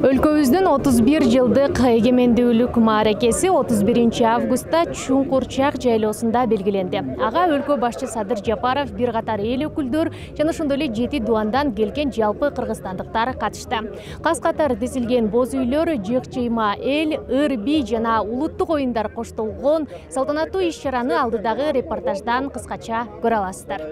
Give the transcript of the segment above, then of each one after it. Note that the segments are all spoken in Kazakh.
Өлкөбүздүн 31 жылдык эгемендүүлүк мааракеси 31 августта Чуңкурчак жайлоосунда белгиленди. Ага өлкө башчы Садыр Жапаров, бир катар эл өкүлдөр жана ошондой эле 7 дуандан келген жалпы кыргызстандыктар катышты. Кас катар тизилген боз үйлөр, жык чыйма эл, ыр би жана улуттук оюндар коштолгон салтанаттуу иш-чараны алдыдагы репортаждан кыскача көрө аласыздар.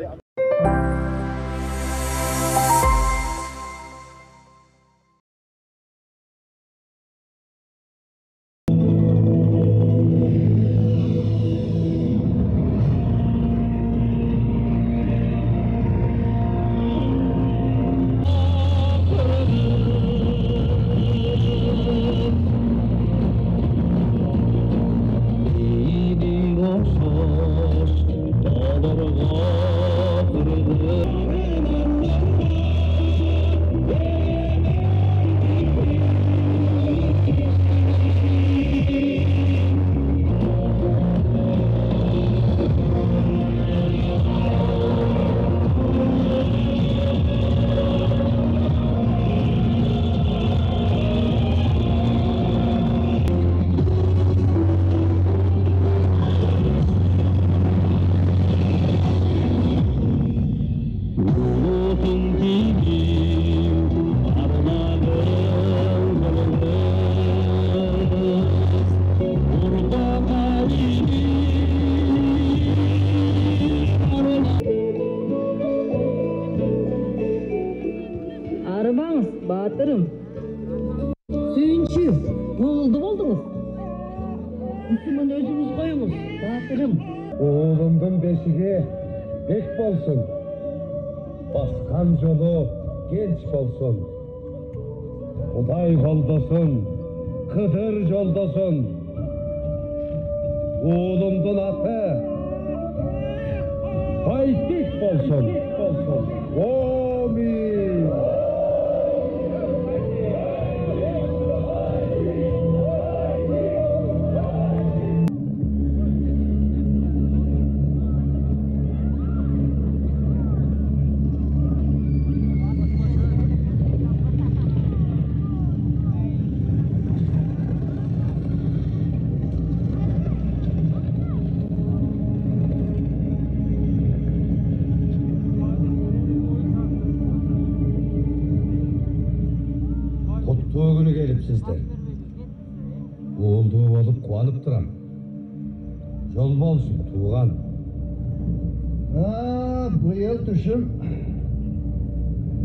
Armağız, batırım. Suyunçu, oldu oldunuz. Müslüman özünüz koyunuz, batırım. Oğlumdun beşiği bek bolsun. Baskan yolu genç bolsun. Huday yoldasun, Kıdır yoldasun. Oğlumdun atı Baytik bolsun. Amin. Kutluu günü gelipsizler. Oğulduğu olup kuanıp duram. Yol bolsun tuğan. Bu yıl düşüm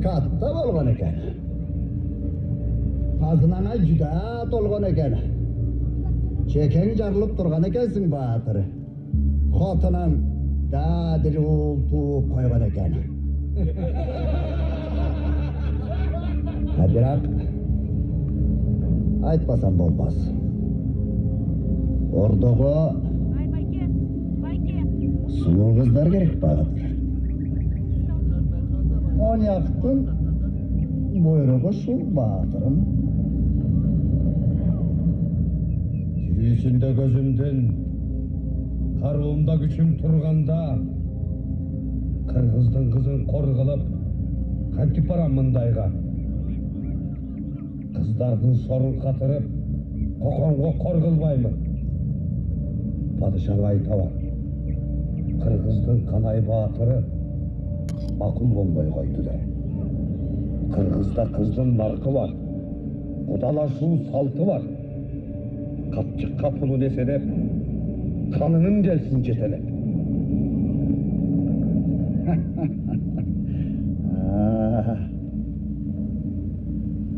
katta bolgan eken. Hazınana juda tolgan eken. Çeken jarılıp turgan ekensin Batır. Xotunan dadir oğul tuğup koygan eken. Birak aytpasam bolmaz. Ordogo sulu kızlar gerek Bahadır. On yaktın buyruğu şu Bahadır'ım. Yürüyüşünde gözümdün, karığımda güçüm turganda, Kırgızdın kızın kor kılıp, kantip baram mındayga. Kızlardın sorun katırıp, kokongo kor kılmayımın. Padişah'a aytavar. Kırgızdın kanay batırı makul olmay koydu de. Kırgızda kızdın narkı var. Odalaşu saltı var. Kapçık kapını nesedep, kanının gelsin cetelep.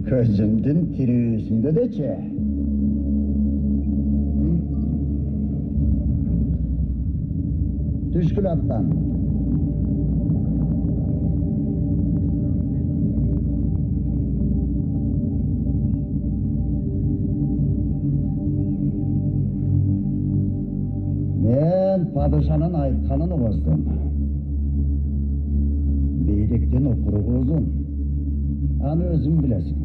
Közümdün tirüsünde de çe. Düşkülattan. Men padişanın aytkanını bozdum. Beylikten okuruğu uzun. Anı özün bilesin.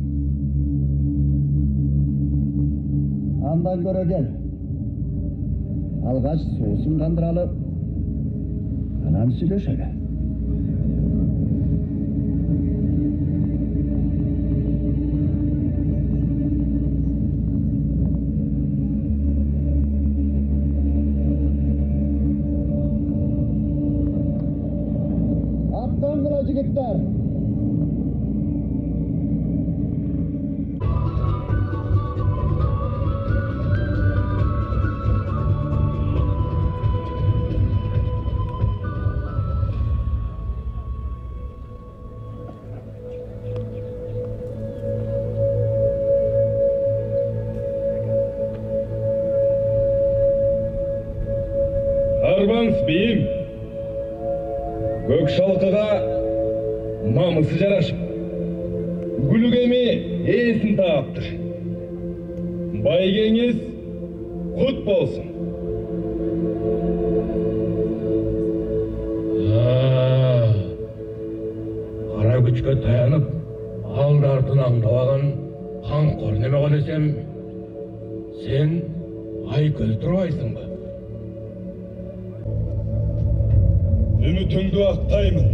Andan göre gel. Algaç soğusun kandıralıp anam söyle şöyle. Тураңыз бейім. Көк шалқыға намысы жарашып, гүлігеме есін тағаптыр. Байгеңіз құт болсын. Қара күчке таянып, алды артын аңдалаған қанқор неме десем, сен айкөл тұрғайсың ба? Үмітіңді ақтаймын.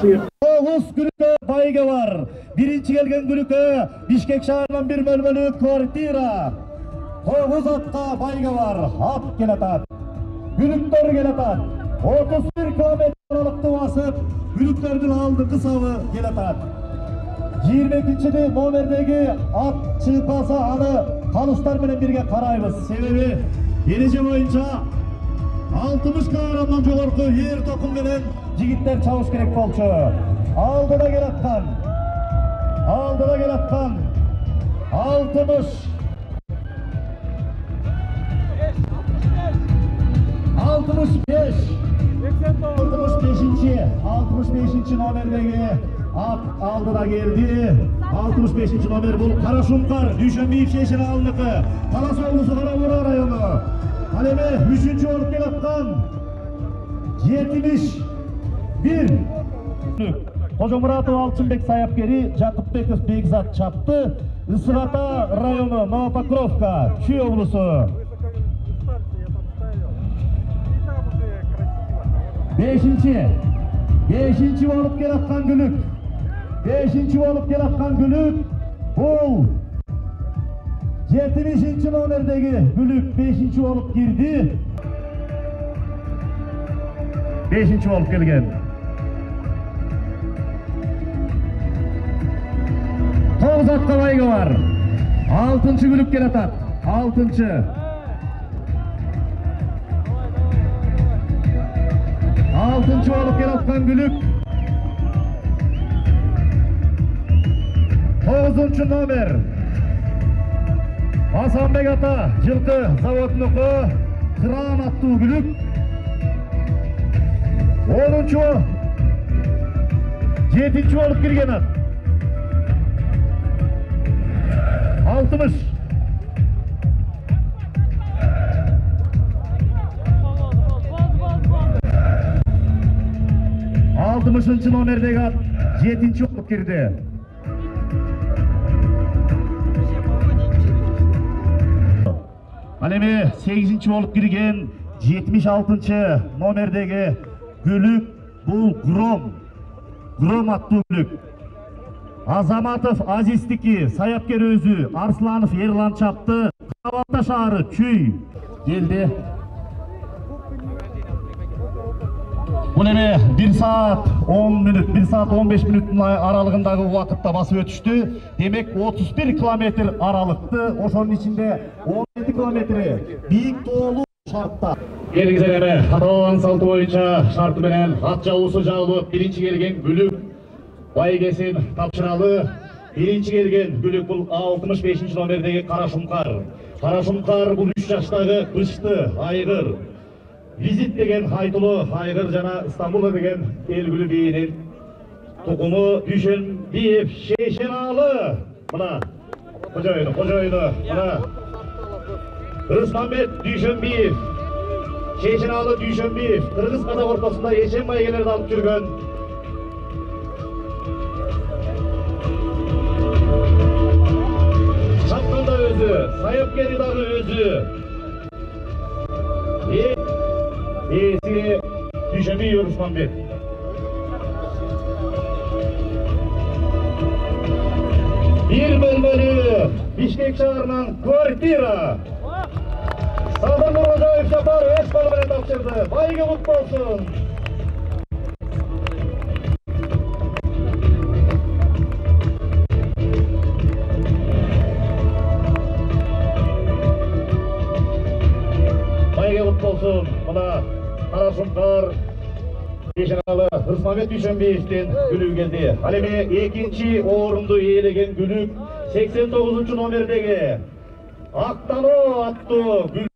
9 Gülük'e bayge var. Birinci gelgen Gülük'e Bişkek şahırından bir bölmelü kvartira. 9 atqa bayge var. At geletat. Gülükler geletat. 31 kilometre aralıkta basıp Gülüklerden aldı kısavı geletat. 22. nomerdeki at çıkmasa anı kanuslar bilen birge karayımız. Sebebi gelece boyunca 60 kahramandan jogorku yer tokum bilen jigitler çavuş gerek bolçu. Aldıda gelatkan 60 65 65. nomerdeki at aldıda geldi. 65. nomer bu Karaşumkar Düşenbeyip şeşine alınıkı. Talas oğlusu Karavura rayonu. Aleme 3. olup gelatkan 71. Kocamuratov Alçınbek Sayapkeri, Jakıpbekov Bekzat çaptı. Isıgata rayonu Novopokrovka Çiy oğlusu. 5. olup gelatkan Gülük. 5. olup gelatkan Gülük. Bu 70. nomerdeki Gülük 5. olup girdi. 5. olup gelgen. 9 atqa bayga var. 6. Gülük gelatat. 6. 6. olup gelatkan Gülük. 9. nomer Hasanbek ata жылкы заводунуку Кыран аттуу Gülük. 10. 7. olup girgen at. 60. 60. nomerdeki at 7. olup girdi. Alemi 8. olup girgen 76. nomerdeki Gülük bu Grom attуу Gülük. Azamatov Aziz'tiki, Sayapker özü, Arslanov Erlan çaptı, Kavalta şahırı Çüy geldi. Bu neme 1 saat 10 minut, 1 saat 15 minutun aralığındaki vakıtta basıp ötüştü. Demek 31 kilometre aralıktı. Oşonun içinde 17 kilometre Büyük Doğulu şartta. Gelinize neme, Atalan saltı boyunca şartı benen at javusu jağılıp birinci gelgen Gülük. Baygesin tapşıralı. Birinci gelgen Gülük bu 65. nomerdeki Karaşumkar. Karaşumkar bu 3 yaştagı kıştı, aygır. Vizit degen haytulu, aygır jana İstanbul'a degen elgülü beyinin tukumu Düşenbeyip Şeşenalı. Mına, koca oyunu, mına. Rısmanbet Düşenbeyip, Şeşenalı Düşenbeyip, Kırgız Kazak ortasında Eşen baygelerdi alıp жүрgөн. Çapkanda özü, Sayapkeri dağı özü. Esi Düşenbeyip Rısmanbet. Bir bölmeli Bişkek şahırından kvartira. Sağdan Nurhocaev Şapar öz balımını tapşırdı. Bayge mutlu olsun. Bayge mutlu olsun. Buna Karaşumkar Şeşenalı Rısmanbet Düşenbeyip'ten Gülük geldi. Alemi 2. orundu eğilegen Gülük 89. nomerdeki Aktano attı Gülük.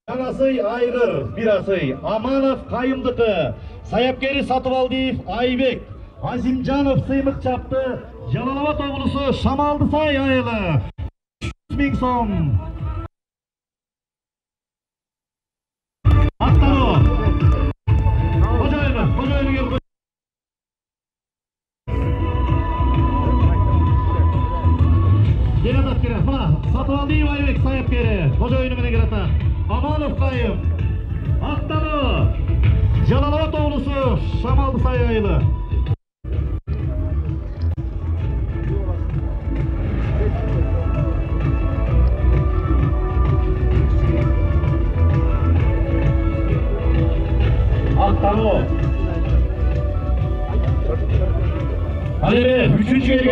Anasıy aygır, birasıy Amanov Kayımdıkı, Sayapkeri Satıvaldiyev Aybek, Azimcanov Sıymık çaptı, Jalalabat oğlusu Şamaldısay ayılı 300.000 som. Aktano Koca oyunu gel. Gel atak kere, bana Satıvaldiyev Aybek Sayapkeri, koca oyunu mene gel atak. Amanov Kayım, Aktano, Jalalabat oğlusu Şamaldısay ayılı.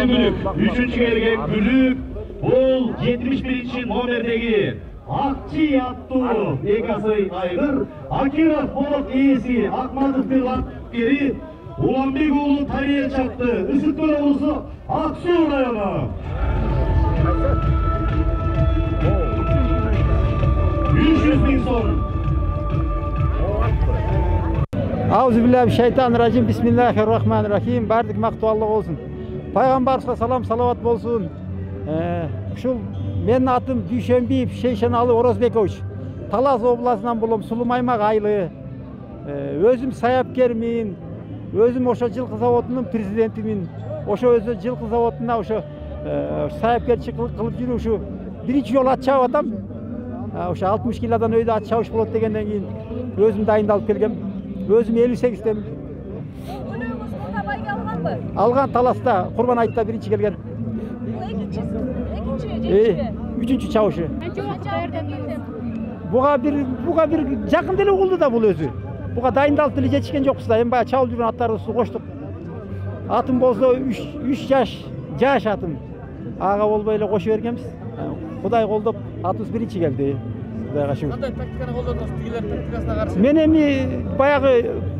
келген бүлік. Үшінші келген бүлік бұл 71-ші номердегі Акчи аттуу Экасый Айгыр, Акиров болот ээси Акматовдун аткери Уланбек уулу Тария чапты. Ысык Көл облусу Ак Суу району. 300 000 сом. Аузубиллахи бисмиллахир-рахманир-рахим. Бардык мактуулук болсун. Пайгамбарыбызга салам салават болсун. Ушул менин атым Дүйшөнбиев Шейшеналы Орозбекович. Талас областынан болом, Сулумаймак айылы. Өзүм саяпкермин. Өзүм ошо жылкы заводунун президентимин. Ошо өзү жылкы заводуна ошо саяпкерчилик кылып жүрүп ушу биринчи жолу ат чабып атам. Ошо 60 килодан өйдө ат чабыш болот дегенден кийин өзүм дайындалып келгем. Өзүм 58-тем. Алган Таласта, Курбан айтта биринчи келген. Үчүнчү чабышы. Буга бир жакын деле угулду да бул өзү. Буга дайындалып деле жетишкен жокпуз да. Эми баягы чабылып жүргөн аттарыбызды коштук. Атым болсо 3 жаш атым. Ага болбой эле кошо бергенбиз. Кудай колдоп атыбыз биринчи келди. Кудайга шүгүр. Кандай тактиканы колдодуңуз? Тигилер тактикасына каршы. Мен эми баягы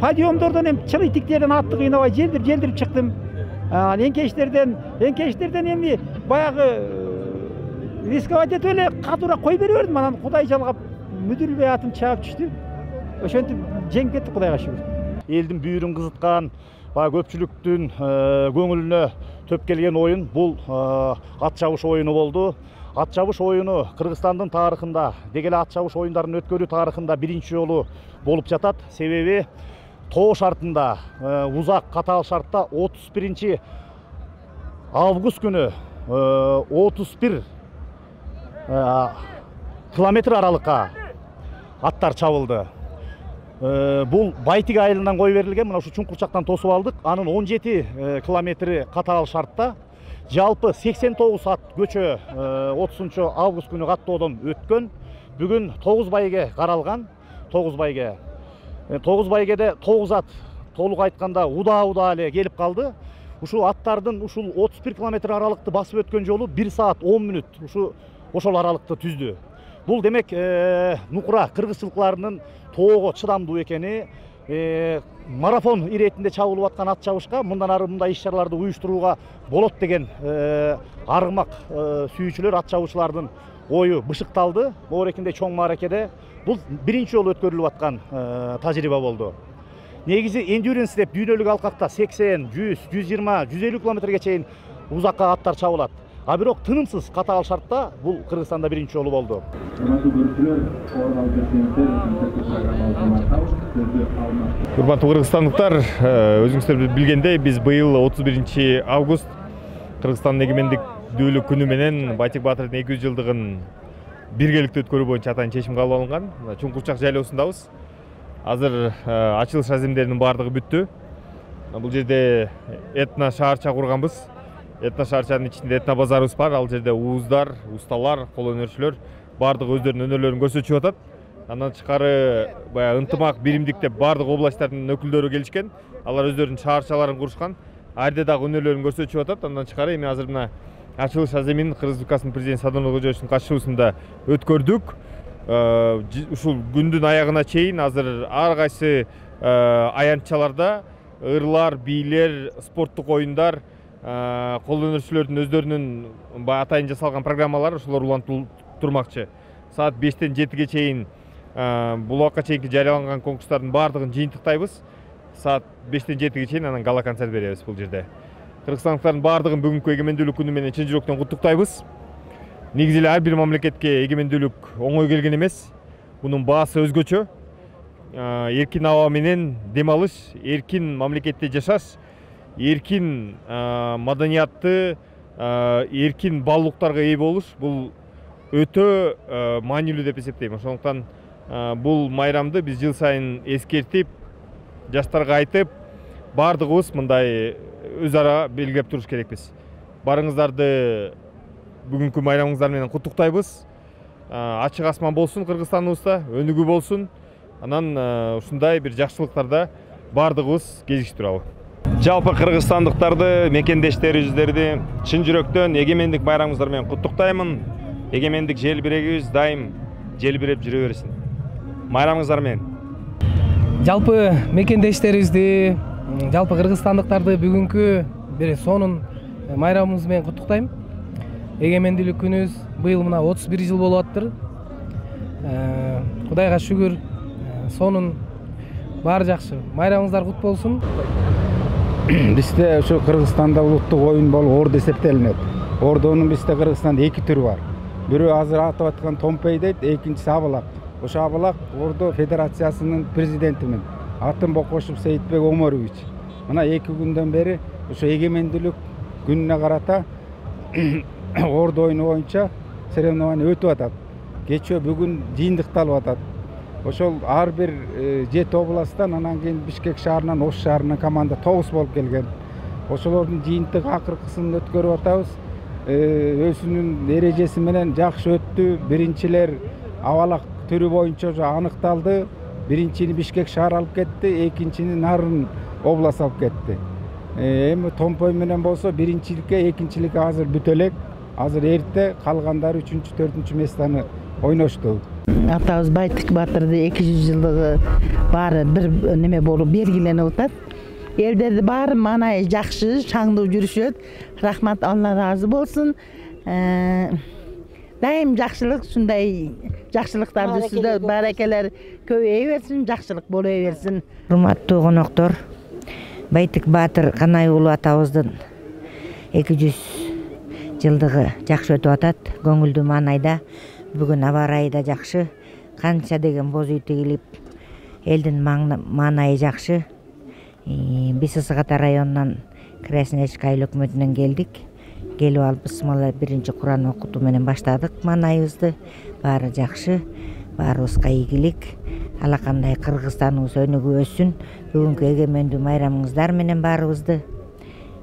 подъемдордон эми чылый-тиктерден атты кыйнабай желдирип чыктым. Эңкечтерден эми баягы рисковать этип эле катуураак кой бере бердим. Анан Кудай жалгап мүдүрбөй атым чаап түштү. Ошентип жеңип кеттик, Кудайга шүгүр. Элдин бүйүрүн кызыткан, баягы көпчүлүктүн көңүлүнө төп келген оюн бул ат чабыш оюну болду. Ат чабыш оюну Кыргызстандын тарыхында, дегеле ат чабыш оюндарын өткөрүү тарыхында биринчи жолу болуп жатат. Себеби тоо шартында, узак катаал шартта 31 август күнү 31 километр аралыкка аттар чабылды. Бул Байтик айылынан кой берилген, мына ушу чуңкурчактан тосуп алдык. Анын 17 километри катаал шартта. Жалпы 89 ат көчө 30 август күнү каттоодон өткөн. Бүгүн 9 байге каралган. 9 байге. 9 байгеде 9 ат толук айтканда удаа эле келип калды. Ушу аттардын ушул 31 километр аралыкты басып өткөн жолу 1 саат 10 мүнөт ошол аралыкты түздү. Бул демек нукура кыргызчылыкларынын тоого чыдамдуу экени, марафон иретинде чабылып аткан ат чабышка мындан ары мындай иш-чараларды уюштурууга болот деген аргымак сүйүүчүлөр, ат чабуучулардын ою бышыкталды. Моорекинде чоң мааракеде бул биринчи жолу өткөрүлүп аткан тажрыйба болду. Негизи endurance деп дүйнөлүк алкакта 80, 100, 120, 150 километрге чейин узакка аттар чабылат. А бирок тынымсыз катаал шартта бул Кыргызстанда биринчи жолу болду. Урматтуу кыргызстандыктар, өзүңүздөр билгендей, биз быйыл 31 август Кыргызстандын эгемендүүлүк күнү менен Байтик Баатырдын 200 жылдыгын биргеликте өткөрүү боюнча атайын чечим кабыл алынган. Чуңкурчак жайлоосундабыз. Азыр ачылыш разимдеринин баардыгы бүттү. Бул жерде этно шаарча курганбыз. Этно шаарчанын ичинде этно базарыбыз бар. Ал жерде ууздар, усталар, кол өнөрчүлөр баардыгы өздөрүнүн өнөрлөрүн көрсөтүп атат. Андан тышкары баягы ынтымак, биримдик деп баардык областтардын өкүлдөрү келишкен. Алар өздөрүнүн шаарчаларын курушкан. Ар жерде дагы өнөрлөрүн көрсөтүп атат. Андан тышкары эми азыр мына ачылыш разимин Кыргыз Республикасынын президенти Садыр Нуркожоевичтин катышуусунда өткөрдүк. Ушул күндүн аягына чейин азыр ар кайсы аянтчаларда ырлар, бийлер, спорттук оюндар, кол өнөрчүлөрдүн өздөрүнүн атайын жасалган программалар ошолор улантылып турмакчы. Саат 5-тен 7-ге чейин бул убакка чейинки жарыяланган конкурстардын баардыгын жыйынтыктайбыз. Саат 5-тен 7-ге чейин анан гала концерт беребиз бул жерде. Кыргызстандыктардын баардыгын бүгүнкү эгемендүүлүк күнү менен чын жүрөктөн куттуктайбыз. Негизи эле ар бир мамлекетке эгемендүүлүк оңой келген эмес. Мунун баасы өзгөчө. Эркин аба менен дем алыш, эркин мамлекетте жашаш, эркин маданиятты, эркин баалуулуктарга ээ болуш бул өтө маанилүү деп эсептейм. Ошондуктан бул майрамды биз жыл сайын эскертип, жаштарга айтып, баардыгыбыз мындай өз ара белгилеп туруш керекпиз. Барыңыздарды бүгүнкү майрамыңыздар менен куттуктайбыз. Ачык асман болсун Кыргызстаныбызда, өнүгүү болсун. Анан ушундай бир жакшылыктарда баардыгыбыз кезиштип туралы. Жалпы кыргызстандыктарды, мекендештерибиздерди чын жүрөктөн эгемендик байрамыңыздар менен куттуктаймын. Эгемендик желбирегибиз дайым желбиреп жүрө берсин. Байрамыңыздар менен. Жалпы мекендештерибизди, жалпы кыргызстандыктарды бүгүнкү бир сонун майрамыбыз менен куттуктайм. Эгемендүүлүк күнүбүз быйыл мына 31 жыл болуп атыптыр. Кудайга шүгүр, сонун баары жакшы. Майрамыңыздар кут болсун. Бизде ошо Кыргызстанда улуттук оюн болуп орду эсептелинет. Ордонун бизде Кыргызстанда эки түрү бар. Бирөө азыр атып аткан Томпей дейт, экинчиси Абалак. Ошо Абалак Ордо Федерациясынын президентимин. Атым Бокошев Сейитбек Омарович. Мына 2 күндөн бери ошо эгемендүүлүк күнүнө карата Ордо оюну боюнча соревнование өтүп атат. Кечөө бүгүн жыйынтыкталып атат. Ошол ар бир 7 областтан, анан кийин Бишкек шаарынан, Ош шаарынан команда 9 болуп келген. Ошолордун жыйынтыгы акыркысын өткөрүп атабыз. Өзүнүн эрежеси менен жакшы өттү. Биринчилер Абалак түрү боюнча уже аныкталды. Биринчини Бишкек шаар алып кетти, экинчини Нарын область алып кетти. Эми Томпой менен болсо биринчиликке, экинчиликке азыр бүтө элек. Азыр эрте калгандары 3-чү, 4-чү местаны ойношту. Атабыз Байтык Батырды 200 жылдыгы баары бир неме болуп белгиленип атат. Элдерди баары маанайы жакшы, шаңдуу жүрүшөт. Рахмат, Алла разы болсун. Дайым жакшылык, ушундай жакшылыктарды сизде баракелер көбөйө берсин, жакшылык боло берсин. Урматтуу коноктор, Байтык Батыр Канай уулу атабыздын 200 жылдыгы жакшы өтүп атат. Көңүлдүү маанайда. Бүгүн аба ырайы да жакшы. Канча деген боз үй тигилип, элдин маанайы жакшы. Биз Ысык-Ата районунан Красноярск айыл өкмөтүнөн келдик. Келип алып бысмала биринчи Куран окутуу менен баштадык маанайыбызды. Баары жакшы, баарыбызга ийгилик. Алакандай Кыргызстаныбыз өнүгүп өссүн. Бүгүнкү эгемендүү майрамыңыздар менен баарыбызды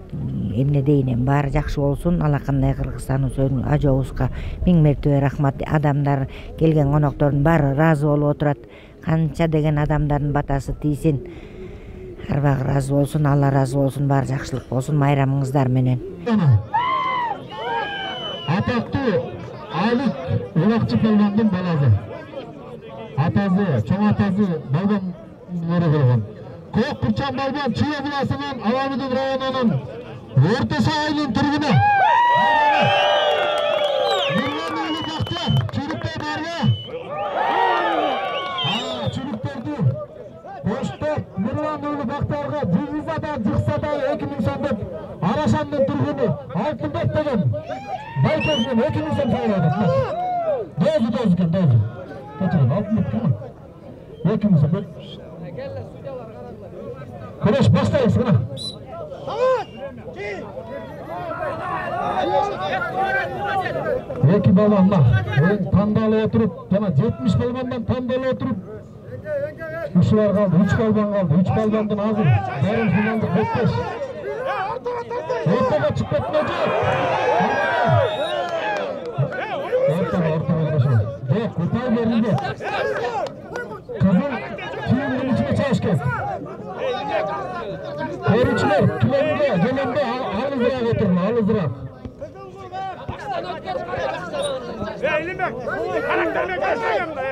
эмне дейин, баары жакшы болсун. Алакандай Кыргызстаныбыз ажообузга миң мертебе рахмат. Адамдар келген коноктордун баары ыраазы болуп отурат. Канча деген адамдардын батасы тийсин. Арбагы разы болсун, Алла разы болсун, баары жакшылык болсун майрамыңыздар менен. Атактуу Алик Улакчы Балбандын баласы. Атасы, чоң атасы Балбан болгон. Көк Курчан Балбан Чүй областынын Алабыдын районунун Ортосо айылынын түргүнө. Миллиондуу бактар, чүрүктөр барбы? Чүрүктөрдү боштоп миллиондуу бактарга жыгызадан жыксада 2000 сом деп Арашандын түргүнү Алтынбек деген байкөзүн 2000 сом салат. Дозу экен, дозу. Кечирим, Алтынбек ким? 2000 сом. Көрөш баштайбыз мына. Эки балам бар. Тандалып отуруп, жана 70 балбандан тандалып отуруп. Ушулар калды, 3 балбан калды. 3 балбандын азыр жарым финалдык беттеш. Ортого чыгып кетмеди. Ортого ошо. Жок, упай берилди. Кызыл кийимдин ичине чыгыш керек. Көрүүчүлөр, келемде алызыраак отуруңар, алызыраак. Eğilmek, karakterine göstereyim de.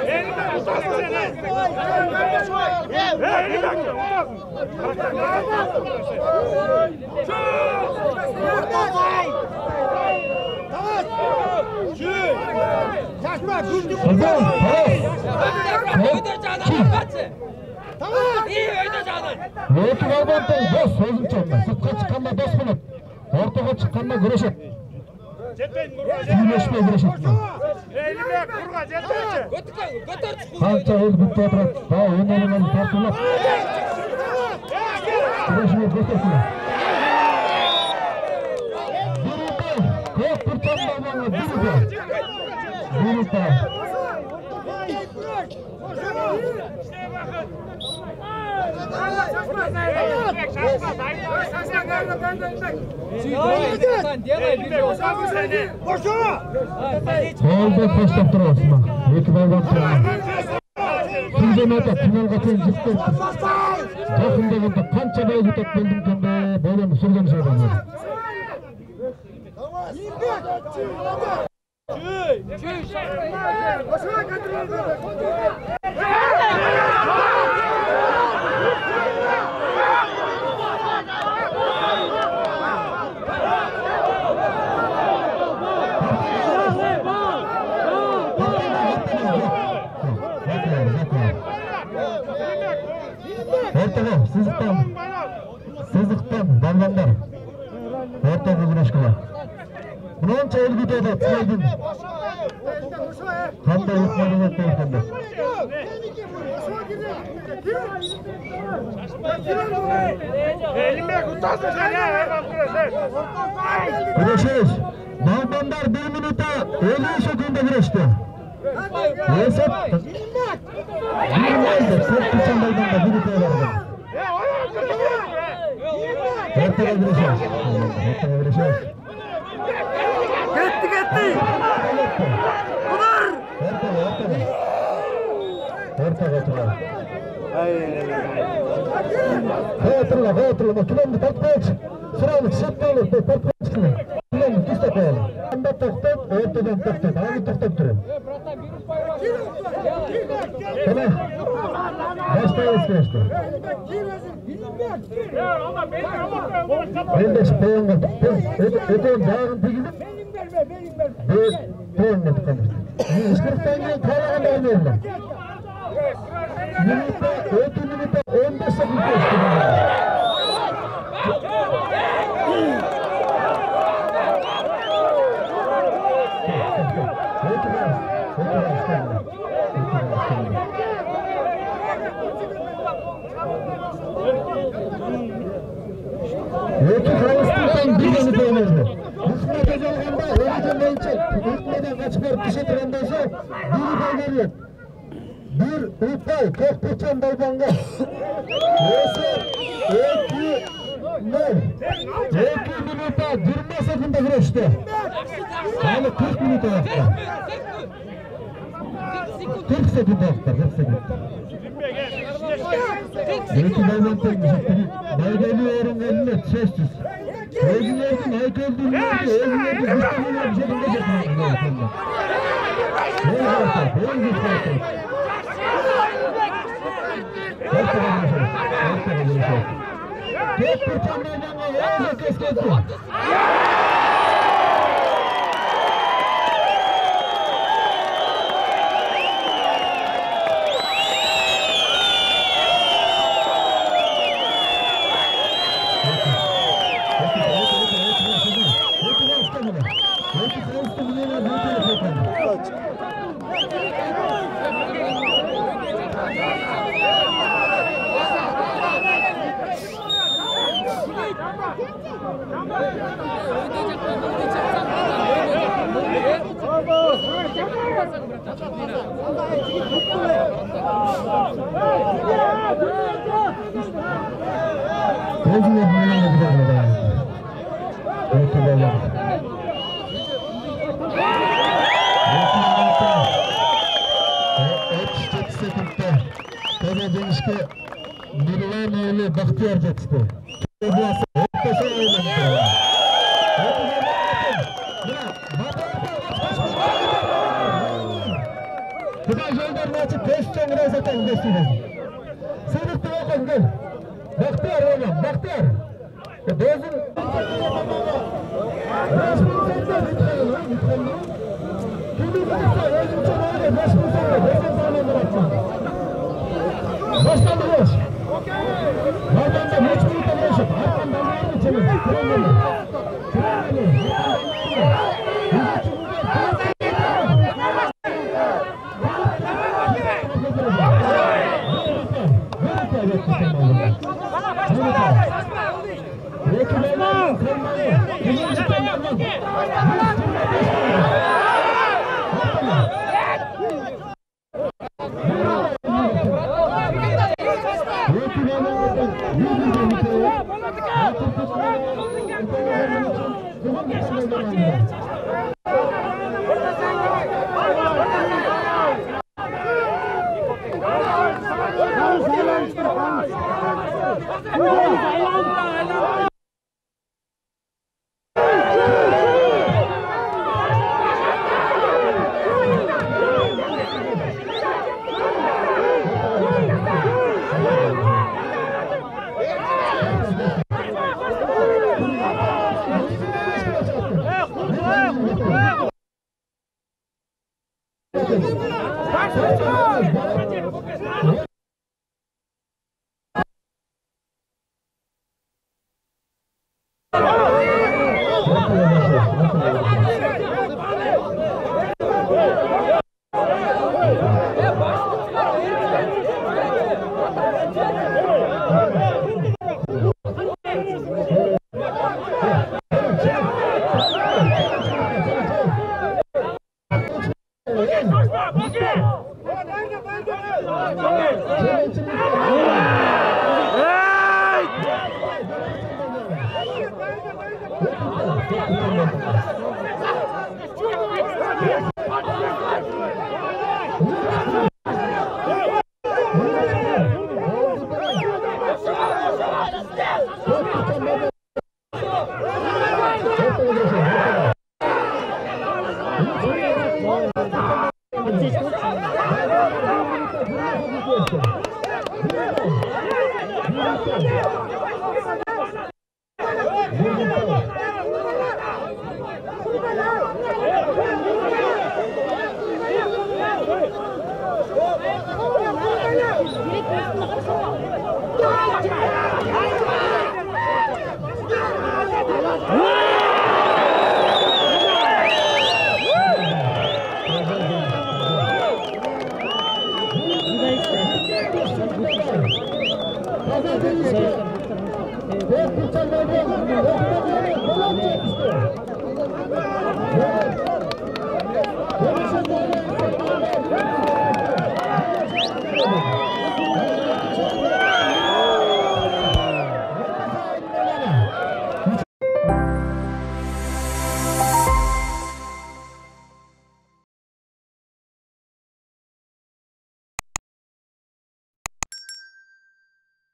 Eğilmek, utanın seni. Eğilmek. Өтүп албантын дос, өзүнчө сыртка чыкканда дос болот. Ортого чыкканда күрөшөт. Сүйлөшпөй күрөшөт. Eğilmek, kurga, жетпейчи. Канча эл бүтүп отурат, дагы өнөрү менен тартылып. Күрөшүп көрсөтсүн. Көк Курчан балбанга бирде. Oldu, başlattırıyorsun. Yeki balban. Чемпионатта финалга чейин жеткен. Жакындаганда канча байлык болдум экен да, бойлону сүргөн жолдон. Сызыктан балгандар. Ортого күрөшкө. Мынанча элгите да тилейдин. Кандай ыкманы болуп калганда. Elime kutarsın sen ya. Күрөшөбүз. Балгандар 1 минутта 50 секундда күрөштү. Есеп. Bilmezdi. Çok küçük meydanda bir ülkeye vardı. Ortaya gireceğiz. Ortaya gireceğiz. Gitti gitti. Kudur. Ortaya oturalım. Oturalım. Kilemde takip. Sıralık şıkkılı. Takip etsin. Kilemde tüste koyalım. Anda takip. Ortadan takip. Abi takip durun. Tamam. Başlayalım işte. Ben de spayım var. Öteyim dağın tigini. Payım var tıkamış. İskirtten yiyin kalağın da oynayayım ben. Minutta, 15 sekund geçti. Ötü kayısından bir yanı dönüldü. Hükmete gelgende öğretim ölçek. Hükmeden kaç bir kişi trendosu biri belgeliyor. Bir upay, tok bıçan balbanga. Neyse, 2 minuta 20 sekunda güreşti. Yani 40 minuta yaptı. 40 sekunda yaptı, 40 sekunda. Ötü balban tekmişik. Belgeliyorum eline sessiz. Özgürlerden ait öldüğünü özgürlerden güçleriyle bir şekilde getirmek lazım. Beyin güçlerden. Tek bir çamlardan ayağına kesketti. Bahtiyar geçti. Kısa yollarını açıp testçen reseten gösteririz. Sırıktı okun gel. Bahtiyar oğlum, Bahtiyar. Dozun. Resmin sende lütfen. Kimi bilirse özümçe öyle resmin sende. Resmin sende bırakacağım. Başladı boş. Ardından hiç minuta bırakıp arkamdan var mı çevirin? Kırılmalı. Thank you.